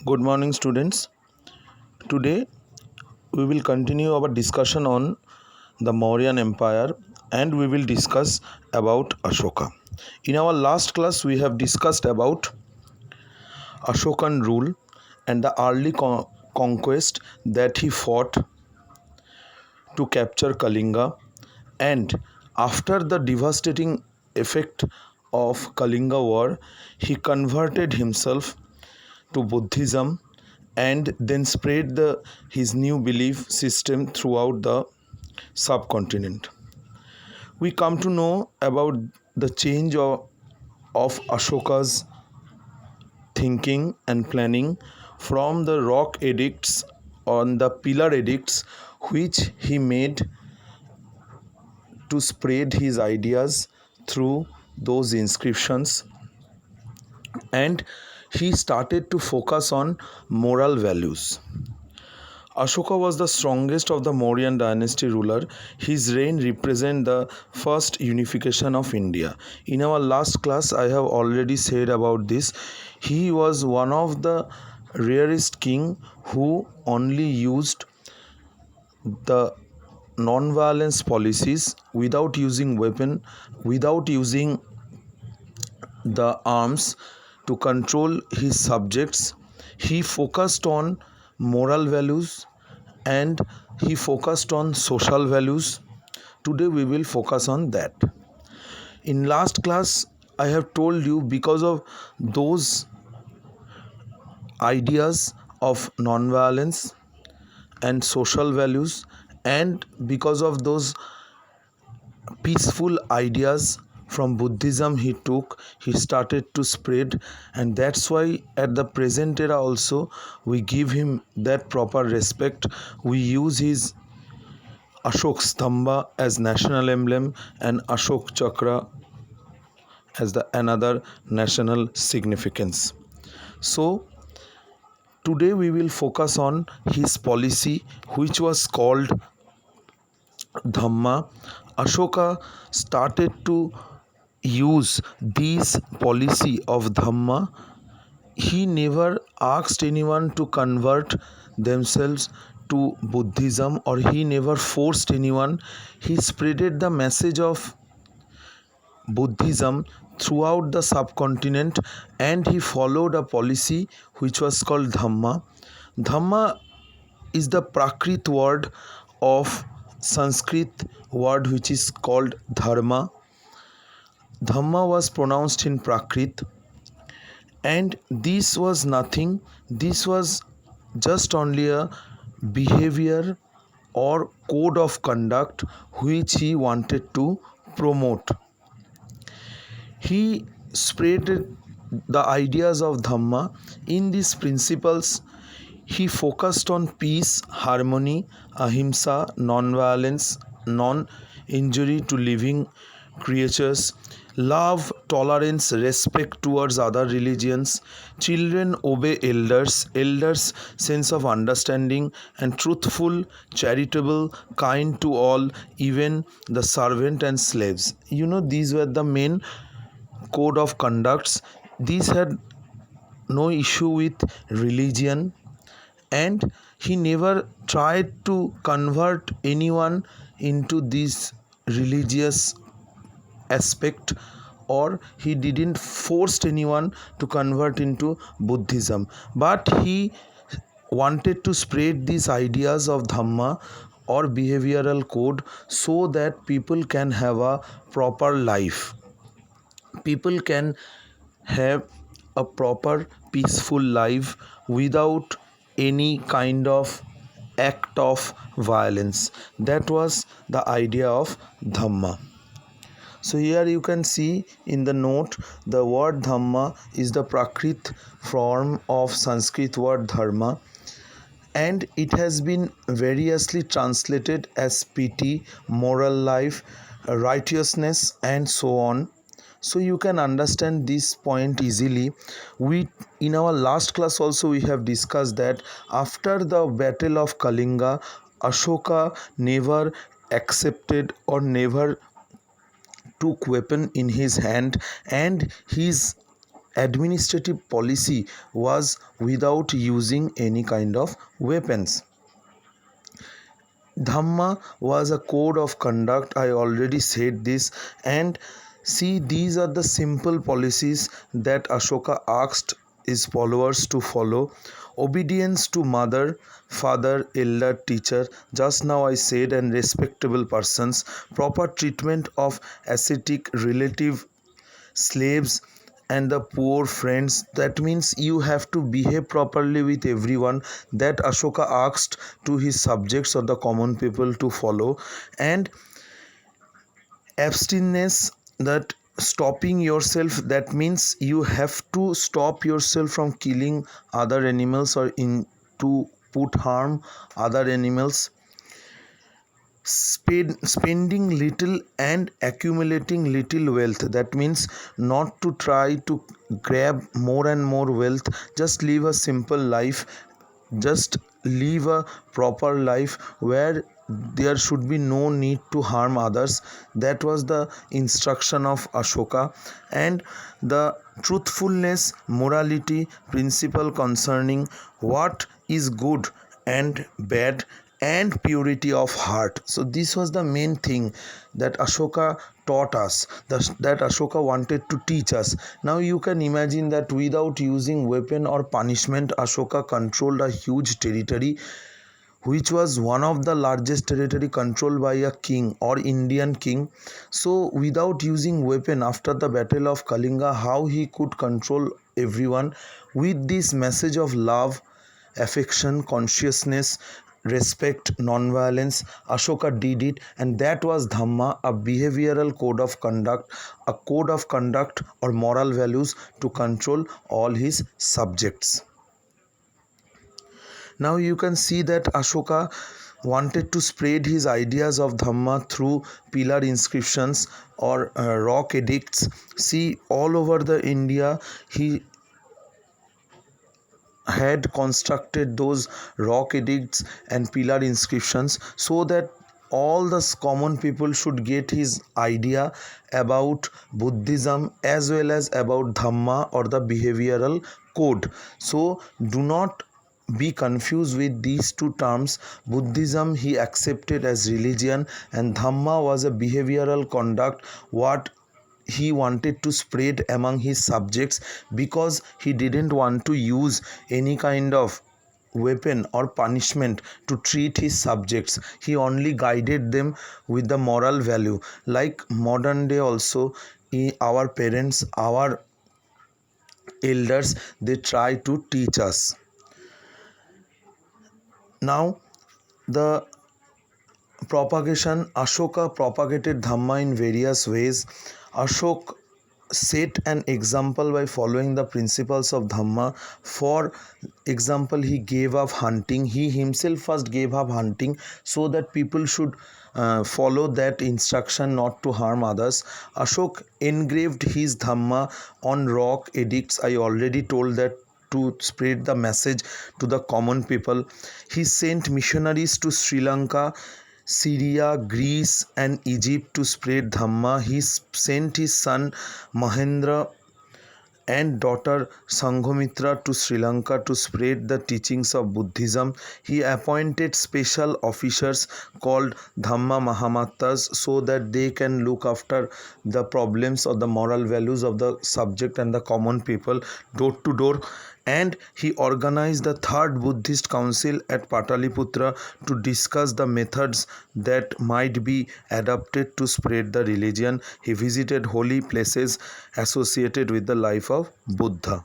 Good morning, students. Today we will continue our discussion on the Mauryan Empire and we will discuss about Ashoka. In our last class, we have discussed about Ashokan rule and the early conquest that he fought to capture Kalinga, and after the devastating effect of Kalinga war, he converted himself to Buddhism and then spread his new belief system throughout the subcontinent. We come to know about the change of Ashoka's thinking and planning from the rock edicts on the pillar edicts which he made to spread his ideas through those inscriptions, and he started to focus on moral values. Ashoka was the strongest of the Mauryan dynasty ruler. His reign represents the first unification of India. In our last class, I have already said about this. He was one of the rarest king who only used the non-violence policies without using weapon, without using the arms to control his subjects. He focused on moral values and he focused on social values. Today we will focus on that. In last class I have told you, because of those ideas of non-violence and social values, and because of those peaceful ideas from Buddhism he started to spread, and that's why at the present era also we give him that proper respect. We use his Ashok Stamba as national emblem and Ashok Chakra as the another national significance. So today we will focus on his policy which was called Dhamma. Ashoka started to use this policy of Dhamma. He never asked anyone to convert themselves to Buddhism, or he never forced anyone. He spreaded the message of Buddhism throughout the subcontinent, and he followed a policy which was called Dhamma. Dhamma is the Prakrit word of Sanskrit word which is called Dharma. Dhamma was pronounced in Prakrit, and this was nothing, this was just only a behavior or code of conduct which he wanted to promote. He spread the ideas of Dhamma. In these principles he focused on peace, harmony, ahimsa, non-violence, non-injury to living creatures, love, tolerance, respect towards other religions, children obey elders sense of understanding, and truthful, charitable, kind to all, even the servant and slaves. These were the main code of conducts. These had no issue with religion, and he never tried to convert anyone into this religious aspect, or he didn't force anyone to convert into Buddhism, but he wanted to spread these ideas of Dhamma or behavioral code so that people can have a proper life, people can have a proper peaceful life without any kind of act of violence. That was the idea of Dhamma. So here you can see in the note, the word Dhamma is the Prakrit form of Sanskrit word Dharma, and it has been variously translated as pity, moral life, righteousness, and so on. So you can understand this point easily. In our last class also we have discussed that after the battle of Kalinga, Ashoka never accepted or never took weapon in his hand, and his administrative policy was without using any kind of weapons. Dhamma was a code of conduct. I already said this. And see, these are the simple policies that Ashoka asked his followers to follow. Obedience to mother, father, elder, teacher, just now I said, and respectable persons. Proper treatment of ascetic relative, slaves, and the poor friends. That means you have to behave properly with everyone, that Ashoka asked to his subjects or the common people to follow. And abstinence, that stopping yourself, that means you have to stop yourself from killing other animals or to put harm other animals. Spending little and accumulating little wealth, that means not to try to grab more and more wealth, just live a simple life, just live a proper life where there should be no need to harm others. That was the instruction of Ashoka. And the truthfulness, morality, principle concerning what is good and bad, and purity of heart. So this was the main thing that Ashoka taught us, that Ashoka wanted to teach us. Now you can imagine that without using weapon or punishment, Ashoka controlled a huge territory, which was one of the largest territory controlled by a king or Indian king. So without using weapon, after the battle of Kalinga, how he could control everyone with this message of love, affection, consciousness, respect, non-violence, Ashoka did it. And that was Dhamma, a behavioral code of conduct, a code of conduct or moral values to control all his subjects. Now you can see that Ashoka wanted to spread his ideas of Dhamma through pillar inscriptions or rock edicts. See, all over the India he had constructed those rock edicts and pillar inscriptions, so that all the common people should get his idea about Buddhism as well as about Dhamma or the behavioral code. So do not be confused with these two terms. Buddhism he accepted as religion, and Dhamma was a behavioral conduct what he wanted to spread among his subjects, because he didn't want to use any kind of weapon or punishment to treat his subjects. He only guided them with the moral value. Like modern day also, our parents, our elders, they try to teach us. Now the propagation, Ashoka propagated Dhamma in various ways. Ashok set an example by following the principles of Dhamma. For example, he gave up hunting. He himself first gave up hunting so that people should follow that instruction not to harm others. Ashok engraved his Dhamma on rock edicts. I already told that, to spread the message to the common people. He sent missionaries to Sri Lanka, Syria, Greece and Egypt to spread Dhamma. He sent his son Mahendra and daughter Sanghamitra to Sri Lanka to spread the teachings of Buddhism. He appointed special officers called Dhamma Mahamattas so that they can look after the problems or the moral values of the subject and the common people door to door. And he organized the third Buddhist council at Pataliputra to discuss the methods that might be adopted to spread the religion. He visited holy places associated with the life of Buddha.